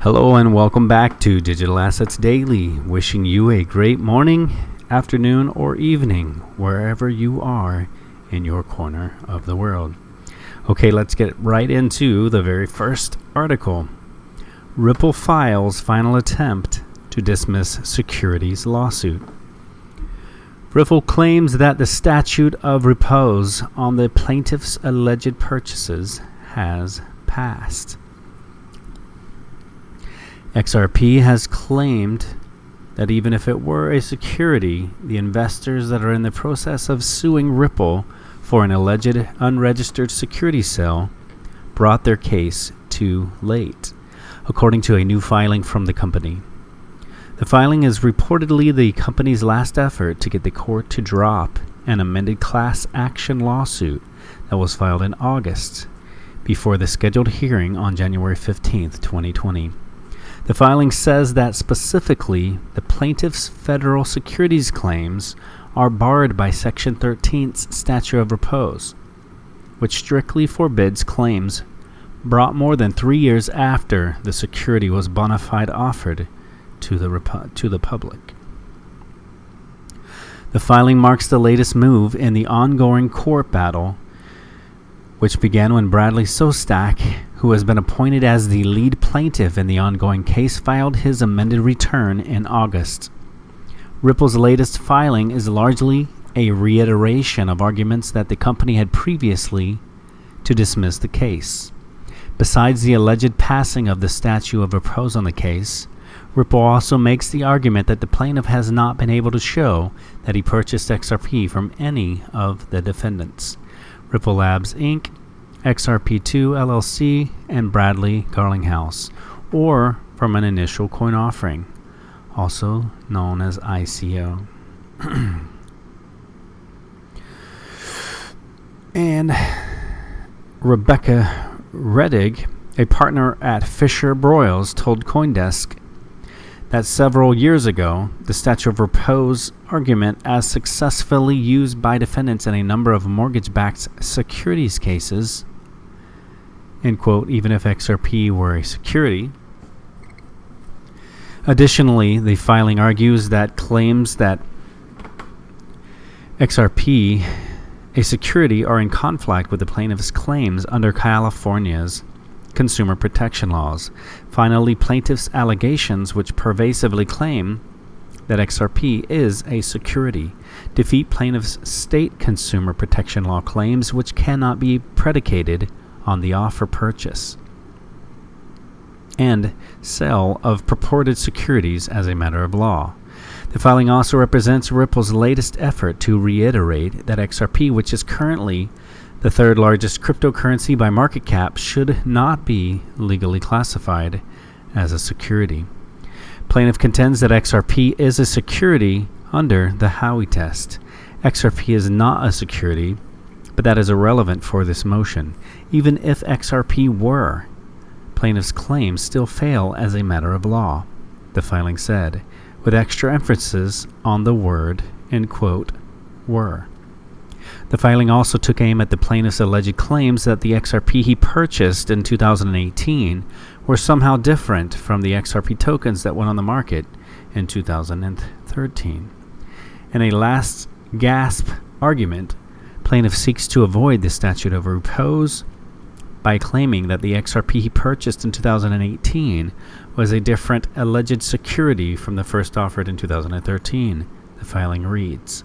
Hello and welcome back to Digital Assets Daily, wishing you a great morning, afternoon, or evening, wherever you are in your corner of the world. Okay, let's get right into the very first article. Ripple files final attempt to dismiss Securities lawsuit. Ripple claims that the statute of repose on the plaintiff's alleged purchases has passed. XRP has claimed that even if it were a security, the investors that are in the process of suing Ripple for an alleged unregistered security sale brought their case too late, according to a new filing from the company. The filing is reportedly the company's last effort to get the court to drop an amended class action lawsuit that was filed in August, before the scheduled hearing on January 15, 2020. The filing says that specifically, the plaintiff's federal securities claims are barred by Section 13's statute of repose, which strictly forbids claims brought more than 3 years after the security was bona fide offered to the public. The filing marks the latest move in the ongoing court battle, which began when Bradley Sostak, who has been appointed as the lead plaintiff in the ongoing case, filed his amended return in August. Ripple's latest filing is largely a reiteration of arguments that the company had previously to dismiss the case. Besides the alleged passing of the statute of repose on the case, Ripple also makes the argument that the plaintiff has not been able to show that he purchased XRP from any of the defendants: Ripple Labs Inc., XRP2 LLC, and Bradley Garlinghouse, or from an initial coin offering, also known as ICO. And Rebecca Redig, a partner at Fisher Broyles, told CoinDesk that several years ago, the statute of repose argument, as successfully used by defendants in a number of mortgage-backed securities cases, end quote, even if XRP were a security. Additionally, the filing argues that claims that XRP, a security, are in conflict with the plaintiff's claims under California's consumer protection laws. Finally, plaintiff's allegations, which pervasively claim that XRP is a security, defeat plaintiff's state consumer protection law claims, which cannot be predicated on the offer, purchase, and sale of purported securities as a matter of law. The filing also represents Ripple's latest effort to reiterate that XRP, which is currently the third largest cryptocurrency by market cap, should not be legally classified as a security. Plaintiff contends that XRP is a security under the Howey test. XRP is not a security, but that is irrelevant for this motion. Even if XRP were, plaintiff's claims still fail as a matter of law, the filing said, with extra emphasis on the word, end quote, were. The filing also took aim at the plaintiff's alleged claims that the XRP he purchased in 2018 were somehow different from the XRP tokens that went on the market in 2013. In a last gasp argument, plaintiff seeks to avoid the statute of repose by claiming that the XRP he purchased in 2018 was a different alleged security from the first offered in 2013, the filing reads.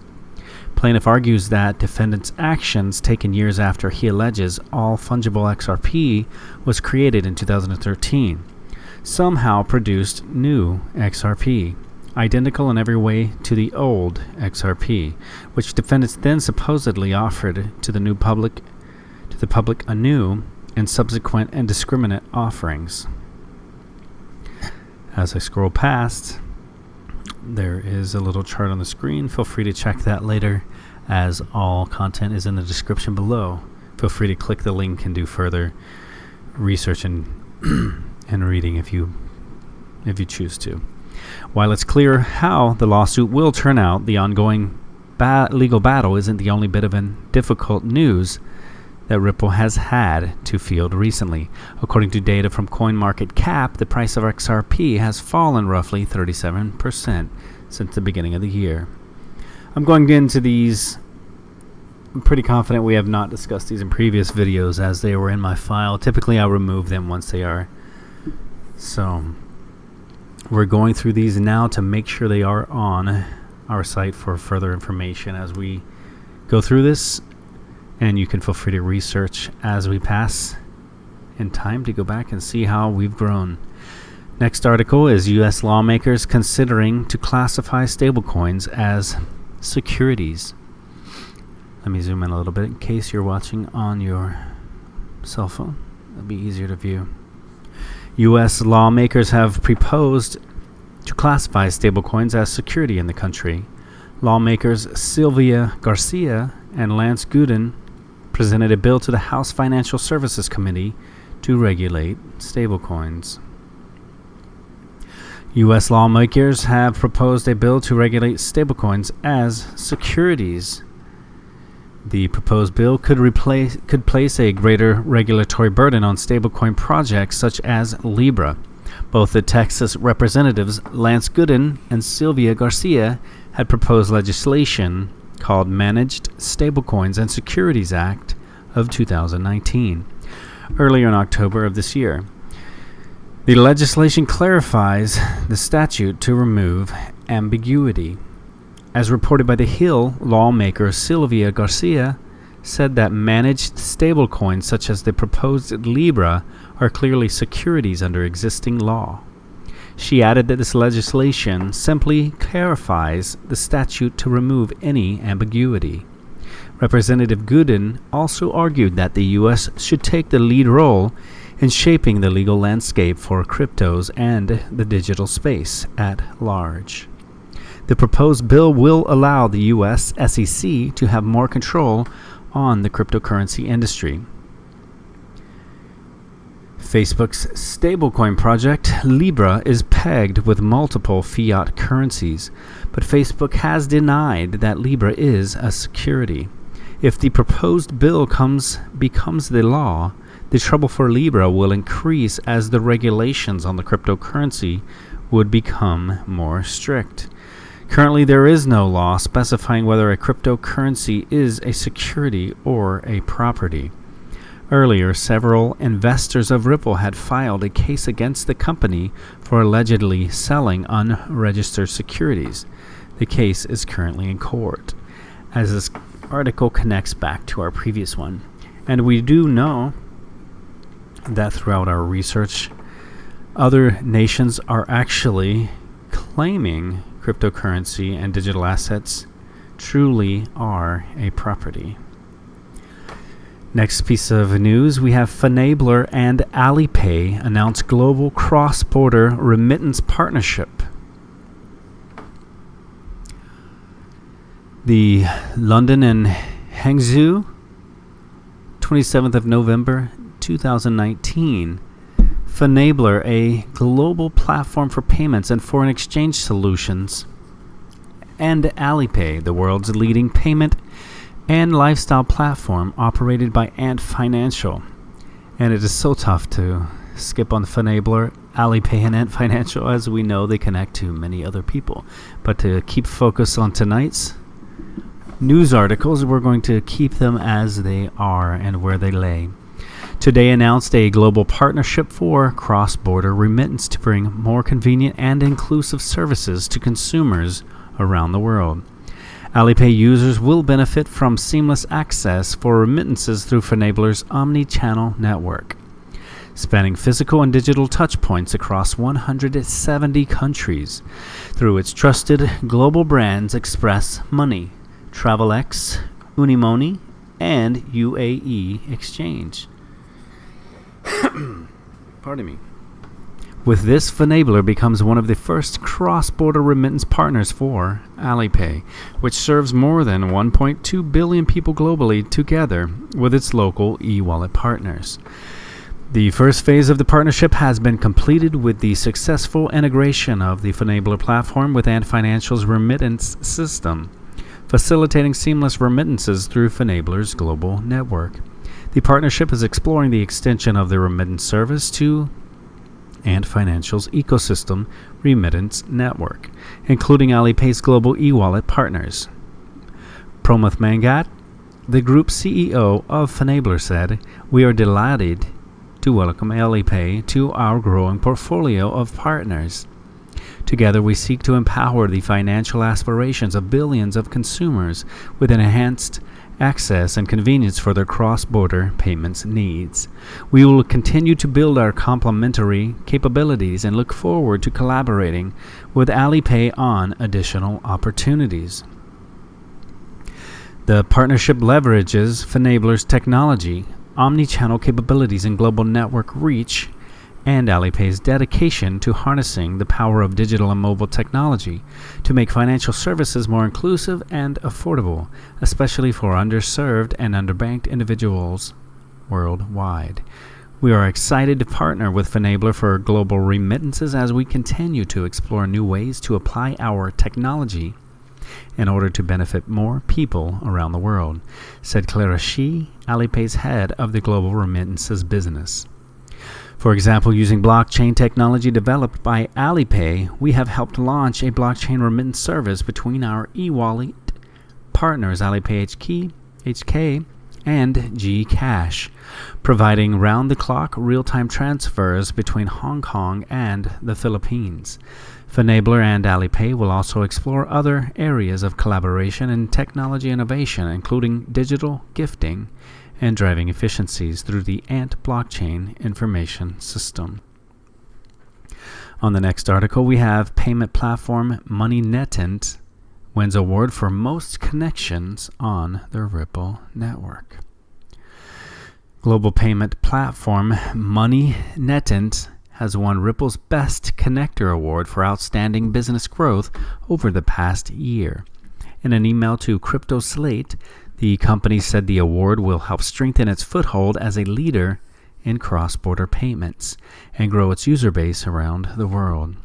Plaintiff argues that defendant's actions taken years after he alleges all fungible XRP was created in 2013 somehow produced new XRP, identical in every way to the old XRP, which defendants then supposedly offered to the public anew in subsequent indiscriminate offerings. As I scroll past, there is a little chart on the screen. Feel free to check that later, as all content is in the description below. Feel free to click the link and do further research and reading if you choose to. While it's clear how the lawsuit will turn out, the ongoing legal battle isn't the only bit of difficult news that Ripple has had to field recently. According to data from CoinMarketCap, the price of XRP has fallen roughly 37% since the beginning of the year. I'm going into these. I'm pretty confident we have not discussed these in previous videos as they were in my file. Typically I'll remove them once they are. So we're going through these now to make sure they are on our site for further information as we go through this, and you can feel free to research as we pass in time to go back and see how we've grown. Next article is U.S. lawmakers considering to classify stablecoins as securities. Let me zoom in a little bit in case you're watching on your cell phone. It'll be easier to view. U.S. lawmakers have proposed to classify stablecoins as security in the country. Lawmakers Sylvia Garcia and Lance Gooden presented a bill to the House Financial Services Committee to regulate stablecoins. U.S. lawmakers have proposed a bill to regulate stablecoins as securities. The proposed bill could place a greater regulatory burden on stablecoin projects such as Libra. Both the Texas representatives Lance Gooden and Sylvia Garcia had proposed legislation called Managed Stablecoins and Securities Act of 2019 earlier in October of this year. The legislation clarifies the statute to remove ambiguity. As reported by The Hill, lawmaker Sylvia Garcia said that managed stablecoins such as the proposed Libra are clearly securities under existing law. She added that this legislation simply clarifies the statute to remove any ambiguity. Representative Gooden also argued that the U.S. should take the lead role in shaping the legal landscape for cryptos and the digital space at large. The proposed bill will allow the U.S. SEC to have more control on the cryptocurrency industry. Facebook's stablecoin project, Libra, is pegged with multiple fiat currencies, but Facebook has denied that Libra is a security. If the proposed bill becomes the law, the trouble for Libra will increase as the regulations on the cryptocurrency would become more strict. Currently, there is no law specifying whether a cryptocurrency is a security or a property. Earlier, several investors of Ripple had filed a case against the company for allegedly selling unregistered securities. The case is currently in court, as this article connects back to our previous one. And we do know that throughout our research, other nations are actually claiming cryptocurrency and digital assets truly are a property. Next piece of news, we have Finablr and Ally Pay announce global cross-border remittance partnership. The London and Hangzhou, 27th of November 2019. Finablr, a global platform for payments and foreign exchange solutions, and Ally Pay, the world's leading payment and lifestyle platform operated by Ant Financial. And it is so tough to skip on Finablr, Ally Pay, and Ant Financial, as we know they connect to many other people. But to keep focus on tonight's news articles, we're going to keep them as they are and where they lay. Today announced a global partnership for cross-border remittance to bring more convenient and inclusive services to consumers around the world. Ally Pay users will benefit from seamless access for remittances through Finablr's omni-channel network, spanning physical and digital touchpoints across 170 countries through its trusted global brands Express Money, TravelX, Unimoni, and UAE Exchange. Pardon me. With this, Finablr becomes one of the first cross-border remittance partners for Ally Pay, which serves more than 1.2 billion people globally together with its local e-wallet partners. The first phase of the partnership has been completed with the successful integration of the Finablr platform with Ant Financial's remittance system, facilitating seamless remittances through Finablr's global network. The partnership is exploring the extension of the remittance service to and Financial's ecosystem remittance network, including Alipay's global e-wallet partners. Promoth Mangat, the group CEO of Finablr, said, "We are delighted to welcome Alipay to our growing portfolio of partners. Together we seek to empower the financial aspirations of billions of consumers with enhanced access and convenience for their cross-border payments needs. We will continue to build our complementary capabilities and look forward to collaborating with Alipay on additional opportunities." The partnership leverages Finablr's technology, omni-channel capabilities, and global network reach, and Alipay's dedication to harnessing the power of digital and mobile technology to make financial services more inclusive and affordable, especially for underserved and underbanked individuals worldwide. We are excited to partner with Finablr for global remittances as we continue to explore new ways to apply our technology in order to benefit more people around the world, said Clara Shi, Alipay's head of the global remittances business. For example, using blockchain technology developed by Alipay, we have helped launch a blockchain remittance service between our e-wallet partners Alipay HK and Gcash, providing round-the-clock real-time transfers between Hong Kong and the Philippines. Finablr and Alipay will also explore other areas of collaboration and technology innovation, including digital gifting and driving efficiencies through the Ant blockchain information system. On the next article, we have payment platform MoneyNet wins award for most connections on the Ripple network. Global payment platform MoneyNet has won Ripple's Best Connector Award for outstanding business growth over the past year. In an email to Crypto Slate, the company said the award will help strengthen its foothold as a leader in cross-border payments and grow its user base around the world.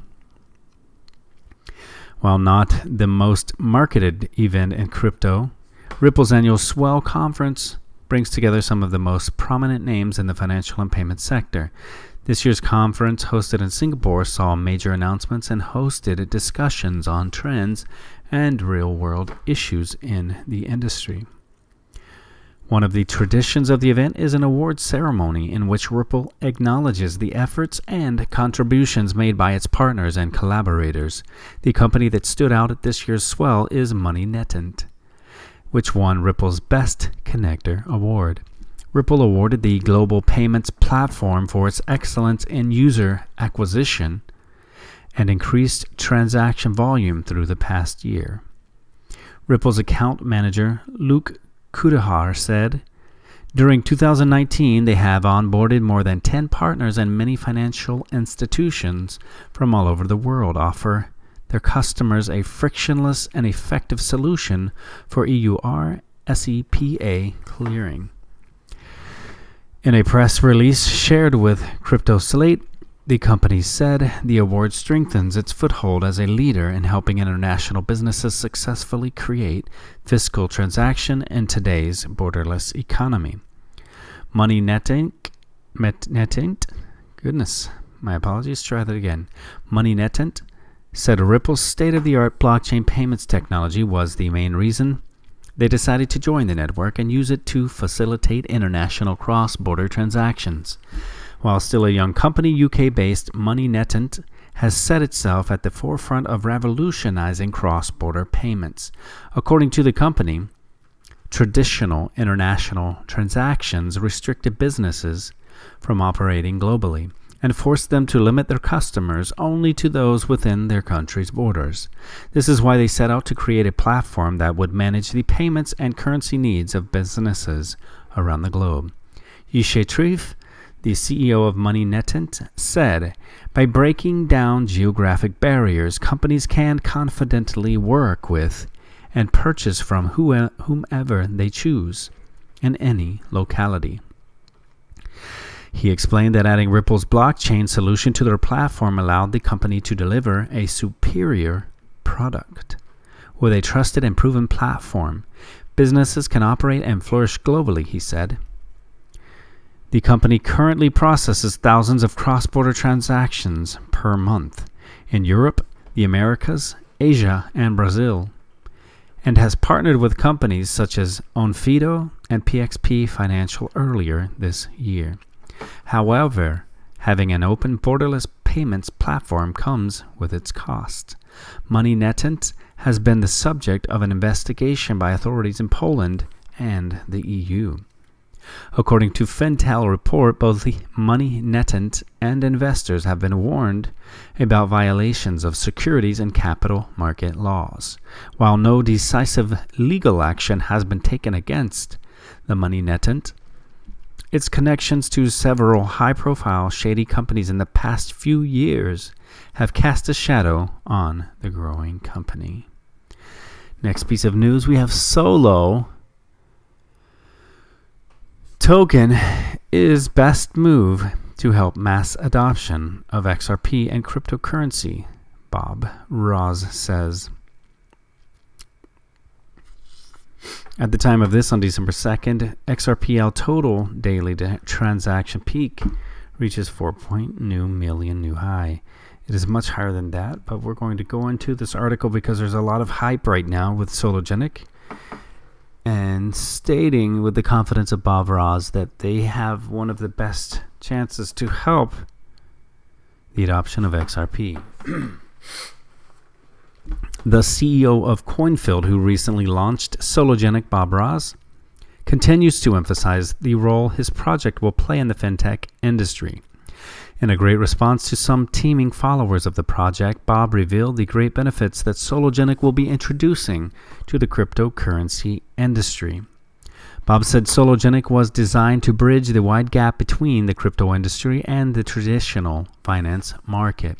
While not the most marketed event in crypto, Ripple's annual Swell Conference brings together some of the most prominent names in the financial and payment sector. This year's conference, hosted in Singapore, saw major announcements and hosted discussions on trends and real-world issues in the industry. One of the traditions of the event is an awards ceremony in which Ripple acknowledges the efforts and contributions made by its partners and collaborators. The company that stood out at this year's Swell is MoneyNet, which won Ripple's Best Connector Award. Ripple awarded the global payments platform for its excellence in user acquisition and increased transaction volume through the past year. Ripple's account manager, Luke Kudahar, said, "During 2019, they have onboarded more than 10 partners, and many financial institutions from all over the world offer their customers a frictionless and effective solution for EUR SEPA clearing." In a press release shared with Crypto Slate, the company said the award strengthens its foothold as a leader in helping international businesses successfully create fiscal transaction in today's borderless economy. MoneyNet, MoneyNet said Ripple's state-of-the-art blockchain payments technology was the main reason they decided to join the network and use it to facilitate international cross-border transactions. While still a young company, UK-based MoneyNet has set itself at the forefront of revolutionizing cross-border payments. According to the company, traditional international transactions restricted businesses from operating globally and forced them to limit their customers only to those within their country's borders. This is why they set out to create a platform that would manage the payments and currency needs of businesses around the globe. Yishe Trif, the CEO of MoneyNet, said, "By breaking down geographic barriers, companies can confidently work with and purchase from whomever they choose in any locality." He explained that adding Ripple's blockchain solution to their platform allowed the company to deliver a superior product. With a trusted and proven platform, businesses can operate and flourish globally, he said. The company currently processes thousands of cross-border transactions per month in Europe, the Americas, Asia, and Brazil, and has partnered with companies such as Onfido and PXP Financial earlier this year. However, having an open borderless payments platform comes with its cost. MoneyNet has been the subject of an investigation by authorities in Poland and the EU. According to Finablr report, both the MoneyNet and investors have been warned about violations of securities and capital market laws. While no decisive legal action has been taken against the MoneyNet, its connections to several high-profile shady companies in the past few years have cast a shadow on the growing company. Next piece of news, we have Solo token is best move to help mass adoption of XRP and cryptocurrency, Bob Ross says. At the time of this, on December 2nd, XRPL total daily transaction peak reaches 4.2 million new high. It is much higher than that, but we're going to go into this article because there's a lot of hype right now with Sologenic, and stating with the confidence of Bob Ross that they have one of the best chances to help the adoption of XRP. The CEO of CoinField, who recently launched Sologenic, Bob Ross, continues to emphasize the role his project will play in the fintech industry. In a great response to some teeming followers of the project, Bob revealed the great benefits that Sologenic will be introducing to the cryptocurrency industry. Bob said Sologenic was designed to bridge the wide gap between the crypto industry and the traditional finance market,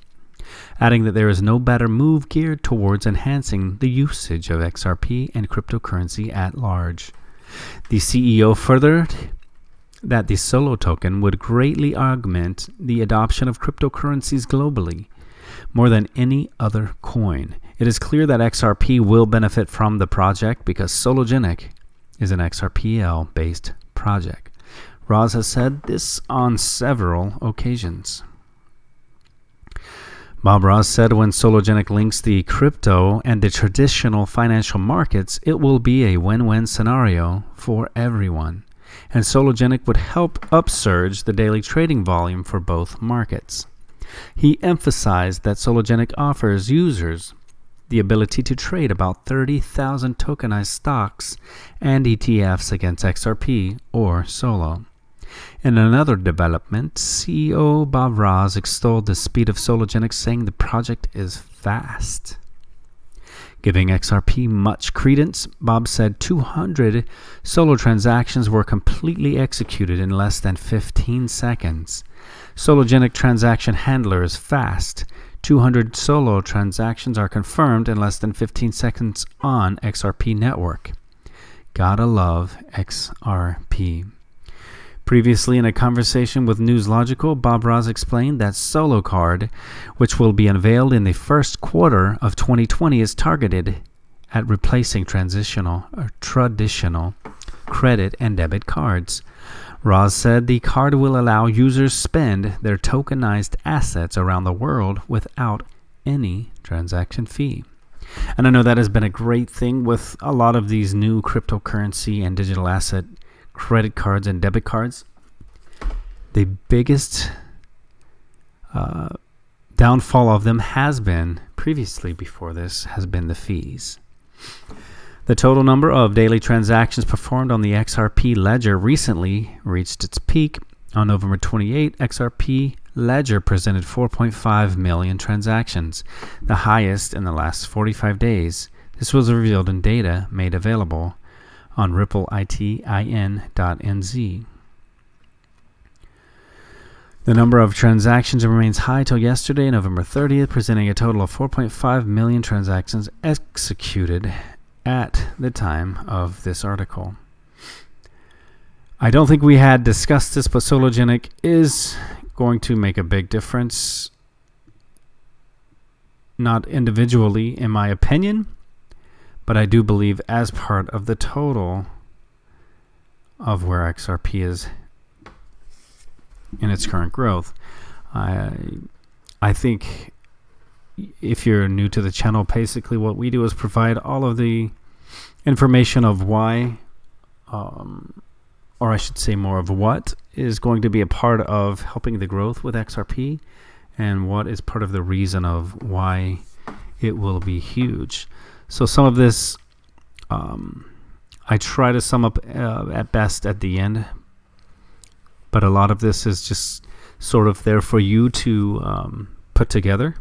adding that there is no better move geared towards enhancing the usage of XRP and cryptocurrency at large. The CEO furthered that the Solo token would greatly augment the adoption of cryptocurrencies globally, more than any other coin. It is clear that XRP will benefit from the project because Sologenic is an XRPL-based project. Ross has said this on several occasions. Bob Ross said when Sologenic links the crypto and the traditional financial markets, it will be a win-win scenario for everyone, and Sologenic would help upsurge the daily trading volume for both markets. He emphasized that Sologenic offers users the ability to trade about 30,000 tokenized stocks and ETFs against XRP or Solo. In another development, CEO Bob Ross extolled the speed of Sologenic, saying the project is fast. Giving XRP much credence, Bob said 200 Solo transactions were completely executed in less than 15 seconds. Sologenic transaction handler is fast. 200 Solo transactions are confirmed in less than 15 seconds on XRP network. Gotta love XRP. Previously, in a conversation with NewsLogical, Bob Ross explained that Solo Card, which will be unveiled in the first quarter of 2020, is targeted at replacing traditional credit and debit cards. Ross said the card will allow users spend their tokenized assets around the world without any transaction fee. And I know that has been a great thing with a lot of these new cryptocurrency and digital asset credit cards and debit cards. The biggest downfall of them has been, previously before this, has been the fees. The total number of daily transactions performed on the XRP ledger recently reached its peak. On November 28, XRP ledger presented 4.5 million transactions, the highest in the last 45 days. This was revealed in data made available on RippleITIN.NZ. The number of transactions remains high till yesterday, November 30th, presenting a total of 4.5 million transactions executed at the time of this article. I don't think we had discussed this, but Sologenic is going to make a big difference. Not individually, in my opinion, but I do believe as part of the total of where XRP is in its current growth. I think if you're new to the channel, basically what we do is provide all of the information of why, or I should say more of what is going to be a part of helping the growth with XRP, and what is part of the reason of why it will be huge. So some of this I try to sum up at best at the end, but a lot of this is just sort of there for you to put together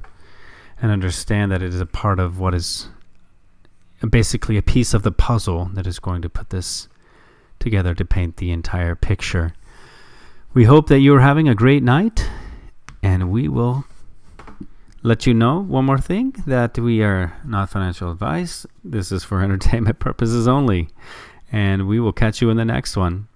and understand that it is a part of what is basically a piece of the puzzle that is going to put this together to paint the entire picture. We hope that you're having a great night, and we will let you know one more thing, that we are not financial advice. This is for entertainment purposes only, and we will catch you in the next one.